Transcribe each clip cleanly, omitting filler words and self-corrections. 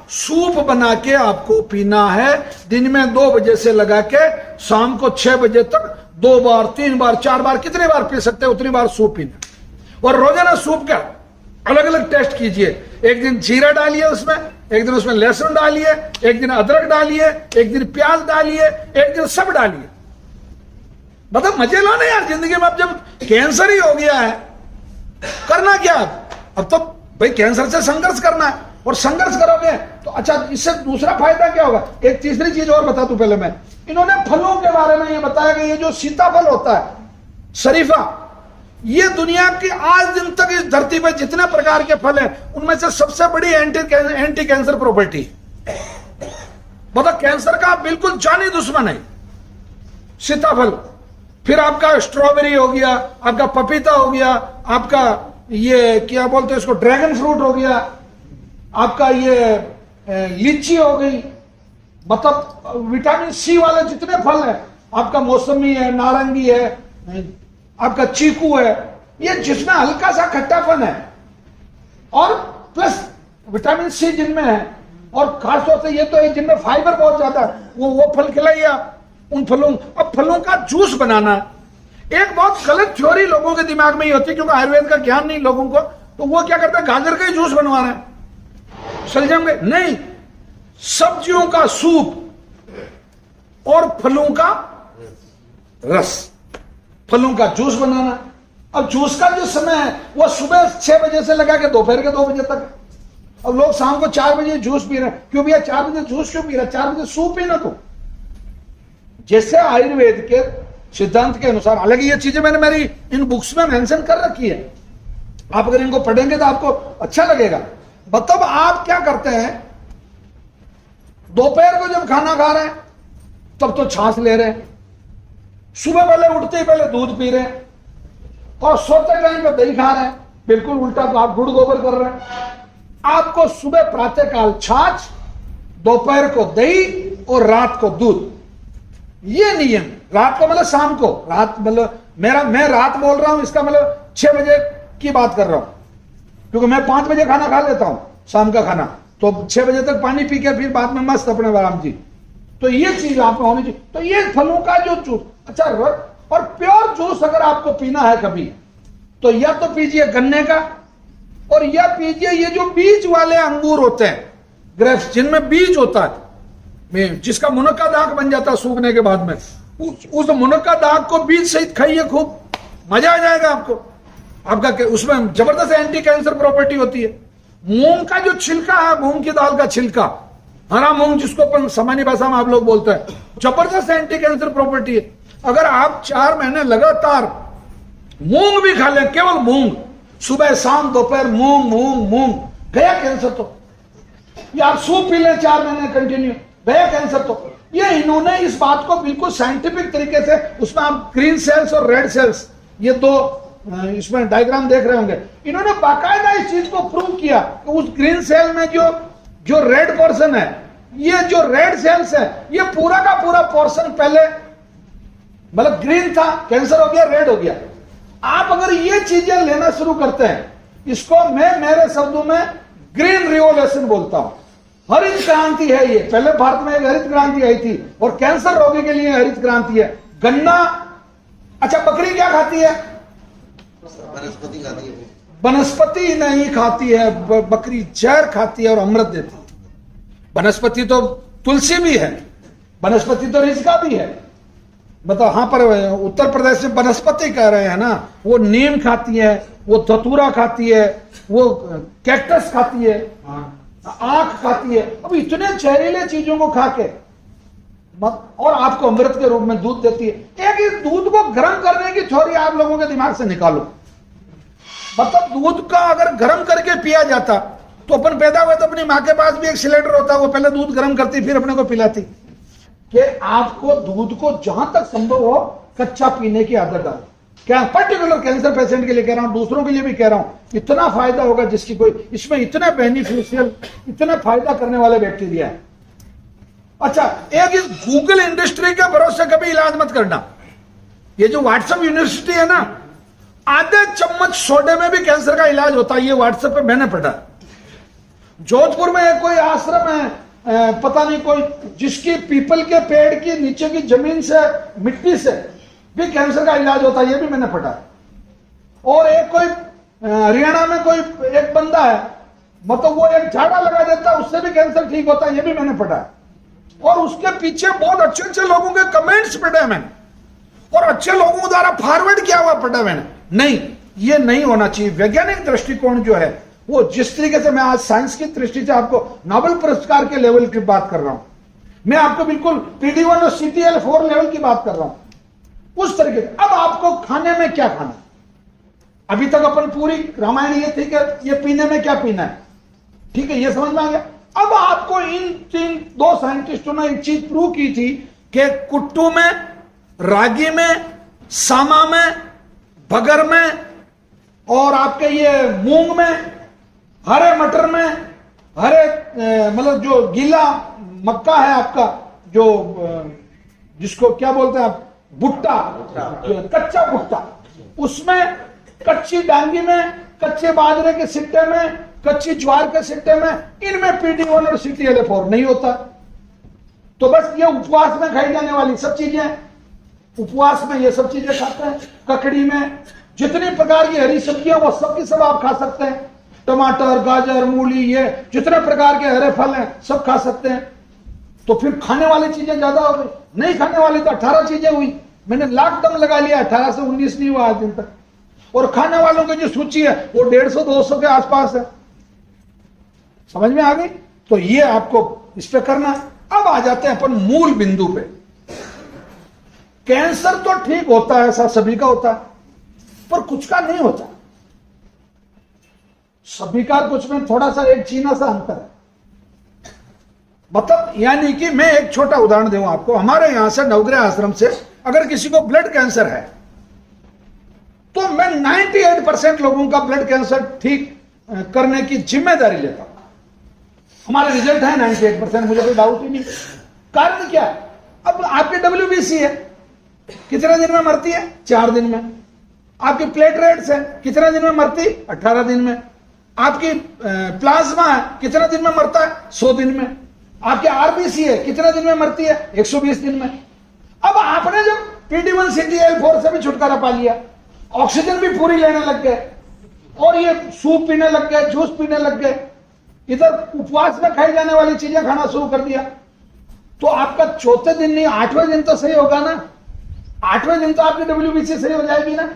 Soup बना के आपको पीना है। दिन में 2 बजे से लगा के शाम को 6 बजे तक 2 बार 3 बार 4 बार कितनी बार पी सकते हैं उतनी बार सूप पीना। और रोजाना सूप का अलग अलग टेस्ट कीजिए। एक दिन जीरा डालिए उसमें, एक दिन उसमें लहसुन डालिए, एक दिन अदरक डालिए, एक दिन प्याज डालिए, एक दिन सब डालिए। मतलब मजे लो ना यार जिंदगी में। अब जब कैंसर ही हो गया है करना क्या? अब तो भाई कैंसर से संघर्ष करना है, और संघर्ष करोगे तो अच्छा इससे दूसरा फायदा क्या होगा? एक तीसरी चीज और बता दूं पहले मैं। इन्होंने फलों के बारे में ये बताया कि ये जो सीताफल होता है, शरीफा, ये दुनिया की आज दिन तक इस धरती पर जितने प्रकार के फल हैं उनमें से सबसे बड़ी एंटी कैंसर प्रॉपर्टी। मतलब कैंसर का बिल्कुल जानी दुश्मन है सीताफल। फिर आपका स्ट्रॉबेरी हो गया, आपका पपीता हो गया, आपका ये क्या बोलते हैं इसको, ड्रैगन फ्रूट हो गया, आपका ये लीची हो गई। मतलब विटामिन सी वाले जितने फल हैं, आपका मौसमी है, नारंगी है, आपका चीकू है, ये जिसमें हल्का सा खट्टापन है और प्लस विटामिन सी जिनमें है, और खासतौर से ये तो है जिनमें फाइबर बहुत ज्यादा है, वो फल खिलाइए आप उन फलों। अब फलों का जूस बनाना, एक बहुत गलत थ्योरी लोगों के दिमाग में ही होती है, क्योंकि आयुर्वेद का ज्ञान नहीं लोगों को, तो वो क्या करता है गाजर का ही जूस बनवाना है, शलजम में नहीं, सब्जियों का सूप और फलों का रस, फलों का जूस बनाना। अब जूस का जो समय है वो सुबह 6 बजे से लगा के दोपहर के 2 बजे तक। अब लोग शाम को 4 बजे जूस पी रहे हैं। क्यों भैया 4 बजे जूस क्यों पी रहे? 4 बजे सूप पीना। तो जैसे आयुर्वेद के सिद्धांत के अनुसार, हालांकि ये चीजें मैंने मेरी इन बुक्स में मेंशन कर रखी है, आप अगर इनको पढ़ेंगे तो आपको अच्छा लगेगा। मतलब आप क्या करते हैं, दोपहर को जब खाना खा रहे हैं तब तो छाछ ले रहे हैं, सुबह पहले उठते ही पहले दूध पी रहे हैं, और सोते टाइम पे दही खा रहे हैं। बिल्कुल उल्टा, तो आप गुड़ गोबर कर रहे हैं। आपको सुबह प्रातःकाल छाछ, दोपहर को दही और रात को दूध, ये नियम। रात को मतलब शाम को, रात मतलब मैं रात बोल रहा हूं, इसका मतलब 6 बजे की बात कर रहा हूं, क्योंकि मैं 5 बजे खाना खा लेता हूं शाम का खाना, तो 6 बजे तक पानी पी के फिर बाद में मस्त अपने आराम जी। तो ये चीज आप होनी चाहिए। तो ये फलों का जो जूस, अच्छा, और प्योर जूस अगर आपको पीना है कभी, तो या तो पीजिए गन्ने का, और या पीजिए ये जो बीज वाले अंगूर होते हैं, ग्रेप्स, जिनमें बीज होता है, जिसका मुनक्का दाग बन जाता है सूखने के बाद में, उस मुनक्का दाग को बीज सहित खाइए, खूब मजा आ जाएगा आपको। आपका उसमें जबरदस्त एंटी कैंसर प्रॉपर्टी होती है। मूंग का जो छिलका है, मूंग की दाल का छिलका, हरा मूंग जिसको अपन सामान्य भाषा में आप लोग बोलते हैं, जबरदस्त एंटी कैंसर प्रॉपर्टी है। अगर आप 4 महीने लगातार मूंग भी खा लें, केवल मूंग, सुबह शाम दोपहर मूंग मूंग मूंग, गया कैंसर। तो या आप सूप पी लें 4 महीने कंटिन्यू, गया कैंसर। तो ये इन्होंने इस बात को बिल्कुल साइंटिफिक तरीके से, उसमें आप ग्रीन सेल्स और रेड सेल्स, ये 2 इसमें डायग्राम देख रहे होंगे, इन्होंने बाकायदा इस चीज को प्रूव किया कि उस ग्रीन सेल में जो रेड पोर्शन है, ये जो रेड सेल्स है, ये पूरा का पूरा पोर्शन पहले मतलब ग्रीन था, कैंसर हो गया, रेड हो गया। आप अगर ये चीजें लेना शुरू करते हैं, इसको मैं मेरे शब्दों में ग्रीन रिवोल्यूशन बोलता हूं। हरित क्रांति है ये। पहले भारत में एक हरित क्रांति आई थी, और कैंसर रोगी के लिए हरित क्रांति है। गन्ना, अच्छा, बकरी क्या खाती है? वनस्पति खाती है। वनस्पति नहीं खाती है, बकरी जहर खाती है और अमृत देती है। वनस्पति तो तुलसी भी है, वनस्पति तो रिजका भी है। मतलब हाँ, पर उत्तर प्रदेश में वनस्पति कह रहे हैं ना, वो नीम खाती है, वो धतूरा खाती है, वो कैक्टस खाती है, आंख खाती है। अब इतने जहरीले चीजों को खा के और आपको अमृत के रूप में दूध देती है। एक इस दूध को गर्म करने की थ्योरी आप लोगों के दिमाग से निकालो। मतलब दूध का अगर गर्म करके पिया जाता, तो अपन पैदा हुए तो अपनी माँ के पास भी एक सिलेंडर होता, वो पहले दूध गर्म करती फिर अपने को पिलाती। कि आपको दूध को जहां तक संभव हो कच्चा पीने की आदत डालो। क्या पर्टिकुलर कैंसर पेशेंट के लिए कह रहा हूं, दूसरों के लिए भी कह रहा हूं, इतना फायदा होगा जिसकी कोई, इसमें इतने बेनिफिशियल, इतने फायदा करने वाले बैक्टीरिया है। अच्छा, एक इस गूगल इंडस्ट्री के भरोसे कभी इलाज मत करना। ये जो व्हाट्सएप यूनिवर्सिटी है ना, आधे चम्मच सोडे में भी कैंसर का इलाज होता है। ये व्हाट्सएप पे मैंने पढ़ा। जोधपुर में एक कोई आश्रम में पता नहीं कोई जिसकी पीपल के पेड़ की नीचे की जमीन से मिट्टी से भी कैंसर का इलाज होता है, ये भी मैंने पढ़ा। और एक कोई हरियाणा में कोई एक बंदा है, मतलब वो एक झाड़ा लगा देता है, उससे भी कैंसर ठीक होता है, ये भी मैंने पढ़ा। और उसके पीछे बहुत अच्छे अच्छे लोगों के कमेंट्स पढ़े मैंने, और अच्छे लोगों द्वारा फॉरवर्ड किया हुआ पढ़ा मैंने। नहीं, ये नहीं होना चाहिए। वैज्ञानिक दृष्टिकोण जो है वो जिस तरीके से, मैं आज साइंस की दृष्टि से आपको नोबेल पुरस्कार के लेवल की बात कर रहा हूं, मैं आपको बिल्कुल PD1 और CTL4 लेवल की बात कर रहा हूं उस तरीके से। अब आपको खाने में क्या खाना है? अभी तक अपन पूरी रामायण ये थी कि ये पीने में क्या पीना है, ठीक है, ये समझ में आ गया। अब आपको इन दो साइंटिस्टों ने एक चीज प्रूव की थी कि कुट्टू में, रागी में, सामा में, बगर में, और आपके ये मूंग में, हरे मटर में, हरे मतलब जो गीला मक्का है आपका, जो जिसको क्या बोलते हैं आप, भुट्टा, कच्चा भुट्टा, उसमें, कच्ची डांगी में, कच्चे बाजरे के सिट्टे में, कच्ची ज्वार के सिट्टे में, इनमें PD1 और CTL4 नहीं होता। तो बस ये उपवास में खाई जाने वाली सब चीजें, उपवास में ये सब चीजें खाते हैं। ककड़ी में जितनी प्रकार की हरी सब्जियां वो सब की सब आप खा सकते हैं। टमाटर, गाजर, मूली, ये जितने प्रकार के हरे फल हैं सब खा सकते हैं। तो फिर खाने वाली चीजें ज्यादा हो गई, नहीं खाने वाली तो 18 चीजें हुई। मैंने लाख दम लगा लिया, 18 से 19 नहीं हुआ आज दिन तक। और खाने वालों की जो सूची है वो 150-200 के आसपास है। समझ में आ गई? तो ये आपको इस पे करना। अब आ जाते हैं अपन मूल बिंदु पे। कैंसर तो ठीक होता है, ऐसा सभी का होता है, पर कुछ का नहीं होता। सभी का कुछ में थोड़ा सा एक चीना सा अंतर है। मतलब यानी कि मैं एक छोटा उदाहरण दूं आपको। हमारे यहां से नवग्रह आश्रम से अगर किसी को ब्लड कैंसर है तो मैं 98% लोगों का ब्लड कैंसर ठीक करने की जिम्मेदारी लेता हूं। हमारे रिजल्ट है 98%, मुझे कोई डाउट ही नहीं। कारण क्या? अब आपकी WBC है, कितने दिन में मरती है? 4 दिन में। आपकी प्लेटलेट्स है, कितने दिन में मरती? 18 दिन में। आपकी प्लाज्मा है, कितने दिन में मरता है? 100 दिन में। आपके RBC है, कितने दिन में मरती है? 120 दिन में। अब आपने जब PD1 CTL4 से भी छुटकारा पा लिया, ऑक्सीजन भी पूरी लेने लग गए, और ये सूप पीने लग गए, जूस पीने लग गए, इधर उपवास में खाई जाने वाली चीजें खाना शुरू कर दिया, तो आपका 4थे दिन नहीं 8वें दिन तो सही होगा ना। 8वें दिन तो आपकी WBC सही हो जाएगी ना।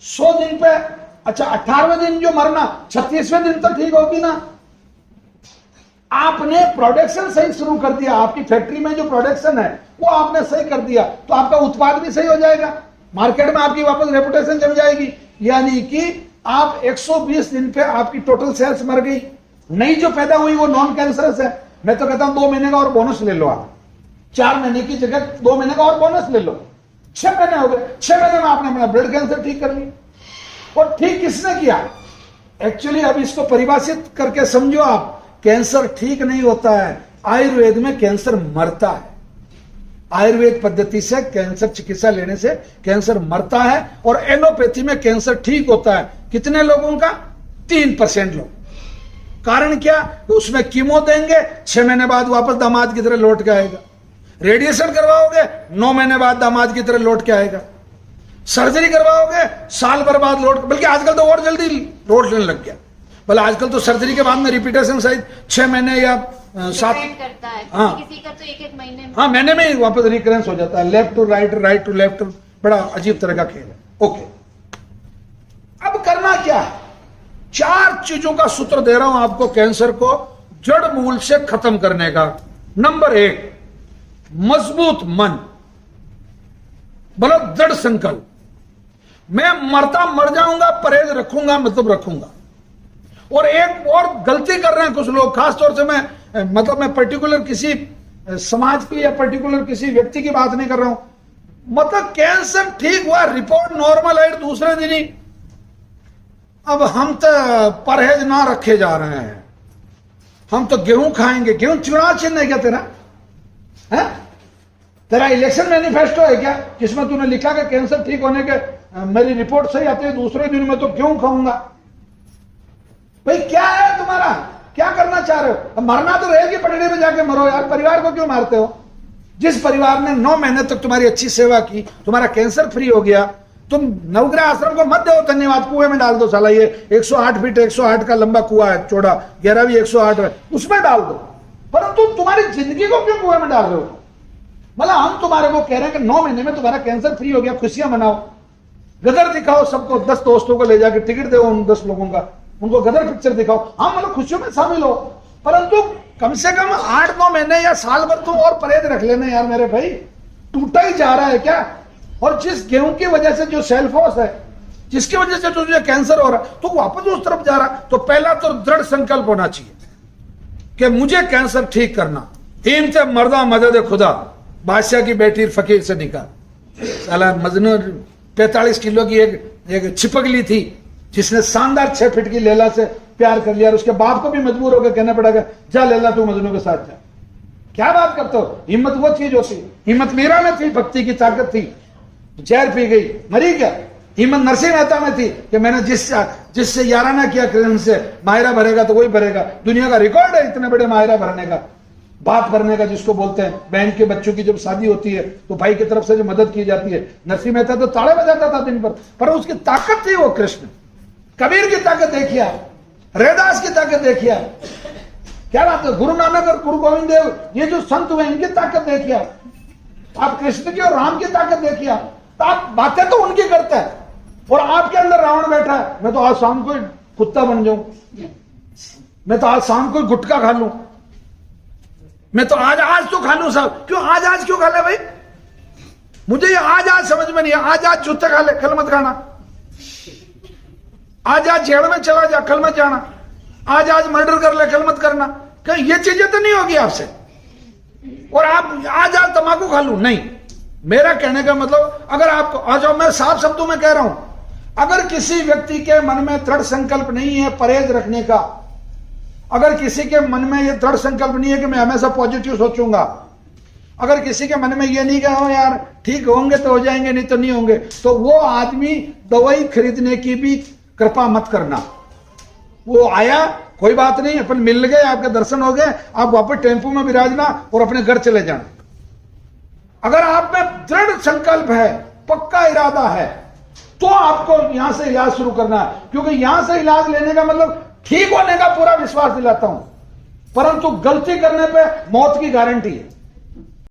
100 दिन पे, अच्छा 18वें दिन जो मरना, 36वें दिन तो ठीक होगी ना। आपने प्रोडक्शन सही शुरू कर दिया, आपकी फैक्ट्री में जो प्रोडक्शन है वो आपने सही कर दिया, तो आपका उत्पाद भी सही हो जाएगा, मार्केट में आपकी वापस रेपुटेशन जम जाएगी। यानी कि आप 120 दिन पे आपकी टोटल सेल्स मर गई, नई जो पैदा हुई वो नॉन कैंसरस है। मैं तो कहता हूं 2 महीने का और बोनस ले लो आप, 4 महीने की जगह 2 महीने का और बोनस ले लो। 6 महीने हो गए, 6 महीने में आपने अपना ब्लड कैंसर ठीक कर लिया। और ठीक किसने किया? एक्चुअली अब इसको परिभाषित करके समझो आप। कैंसर ठीक नहीं होता है, आयुर्वेद में कैंसर मरता है। आयुर्वेद पद्धति से कैंसर चिकित्सा लेने से कैंसर मरता है, और एलोपैथी में कैंसर ठीक होता है। कितने लोगों का? 3% लोग। कारण क्या? उसमें कीमो देंगे, 6 महीने बाद वापस दामाद की तरह लौट के आएगा। रेडिएशन करवाओगे, 9 महीने बाद दामाद की तरह लौट के आएगा। सर्जरी करवाओगे, साल भर बाद लौट, बल्कि आजकल तो और जल्दी लौटने लग गया। भले आजकल तो सर्जरी के बाद में रिपीटेशन शायद 6 महीने या 7 करता है, हाँ, किसी का तो 1-1 महीने में। हाँ, महीने में ही वापस रिकरेंस हो जाता है। Left to right, right to left, बड़ा अजीब तरह का खेल है। ओके, अब करना क्या है? 4 चीजों का सूत्र दे रहा हूं आपको कैंसर को जड़ मूल से खत्म करने का। नंबर 1, मजबूत मन, बोलो दृढ़ संकल्प। मैं मरता मर जाऊंगा, परहेज रखूंगा, मतलब रखूंगा। और एक और गलती कर रहे हैं कुछ लोग, खासतौर से मैं पर्टिकुलर किसी समाज की या पर्टिकुलर किसी व्यक्ति की बात नहीं कर रहा हूं। मतलब कैंसर ठीक हुआ, रिपोर्ट नॉर्मल है, दूसरे दिन ही अब हम तो परहेज ना रखे जा रहे हैं, हम तो गेहूं खाएंगे। गेहूं चुनाव चिन्ह है क्या तेरा? है तेरा इलेक्शन मैनिफेस्टो है क्या, जिसमें तूने लिखा कि कैंसर ठीक होने के मेरी रिपोर्ट सही आती है, दूसरे दिन में तो गेहूं खाऊंगा? भाई क्या है तुम्हारा क्या करना चाह रहे हो? अब मरना तो रहेगी, पटड़ी में जाके मरो यार, परिवार को क्यों मारते हो? जिस परिवार ने 9 महीने तक तुम्हारी अच्छी सेवा की, तुम्हारा कैंसर फ्री हो गया, तुम नवग्रह आश्रम को मत दो धन्यवाद, कुएं में डाल दो साला, ये 108 फीट 108 का लंबा कुआ है, चौड़ा, गहरा भी 108 है, उसमें डाल दो। परंतु तुम्हारी जिंदगी को क्यों कुएं में डाल रहे हो? मतलब हम तुम्हारे को कह रहे हैं कि 9 महीने में तुम्हारा कैंसर फ्री हो गया, खुशियां मनाओ, गदर दिखाओ सबको, 10 दोस्तों को ले जाकर टिकट दो उन 10 लोगों का, उनको गदर पिक्चर दिखाओ, हाँ मतलब खुशियों में शामिल हो, परंतु कम से कम 8-9 महीने या साल भर तुम और परहेज रख लेना यार मेरे भाई। टूटा ही जा रहा है क्या? और जिस गेहूं की वजह से जो सेल्फोस है, जिसकी वजह से तुझे कैंसर हो रहा, तो वापस उस तरफ जा रहा, तो पहला तो दृढ़ संकल्प होना चाहिए कि मुझे कैंसर ठीक करना। तीन से मर्दा मदद खुदा, बादशाह की बेटी फकीर से निकाल। साला मजनू 45 किलो की एक छिपकली थी, जिसने शानदार 6 फीट की लैला से प्यार कर लिया, और उसके बाप को भी मजबूर होकर कहना पड़ेगा जा लैला तू मजनू के साथ जा। क्या बात करते हो? हिम्मत वो चीज होती, हिम्मत मीरा में थी, भक्ति की ताकत थी, जहर पी गई मरी क्या? हिम्मत नरसिंह मेहता में थी कि मैंने जिससे याराना किया कृष्ण से, मायरा भरेगा तो वही भरेगा। दुनिया का रिकॉर्ड है इतने बड़े मायरा भरने का, बात भरने का जिसको बोलते हैं। बहन के बच्चों की जब शादी होती है तो भाई की तरफ से जो मदद की जाती है, नरसिंह मेहता तो ताड़े बजाता था दिन भर, पर उसकी ताकत थी वो कृष्ण। कबीर की ताकत देखिए, रैदास की ताकत देखिए, क्या बात है? गुरु नानक और गुरु गोविंद देव, ये जो संत हुए, इनकी ताकत देखिए आप, कृष्ण की और राम की ताकत देखिए। तो आप बातें तो उनकी करते हैं, और आपके अंदर रावण बैठा है, मैं तो आज शाम को कुत्ता बन जाऊं, मैं तो आज शाम को गुटखा खा लूं, मैं तो आज तो खा लूं साहब। क्यों आज क्यों खा ले भाई? मुझे ये आज समझ में नहीं है। आज जूते खा ले, कल मत खाना। आज जेल में चला जा, कल मत जाना। आज मर्डर कर ले, कल मत करना। कहीं ये चीजें तो नहीं होगी आपसे। और आप आज तंबाकू खा लूं, नहीं। मेरा कहने का मतलब, अगर आप आज, मैं साफ शब्दों में कह रहा हूं, अगर किसी व्यक्ति के मन में दृढ़ संकल्प नहीं है परहेज रखने का, अगर किसी के मन में यह दृढ़ संकल्प नहीं है कि मैं हमेशा पॉजिटिव सोचूंगा, अगर किसी के मन में यह नहीं कहा यार ठीक होंगे तो हो जाएंगे, नहीं तो नहीं होंगे, तो वो आदमी दवाई खरीदने की भी कृपा मत करना। वो आया, कोई बात नहीं, अपन मिल गए, आपके दर्शन हो गए, आप वापस टेम्पो में विराजना और अपने घर चले जाना। अगर आप में दृढ़ संकल्प है, पक्का इरादा है, तो आपको यहां से इलाज शुरू करना है। क्योंकि यहां से इलाज लेने का मतलब ठीक होने का पूरा विश्वास दिलाता हूं, परंतु गलती करने पे मौत की गारंटी है।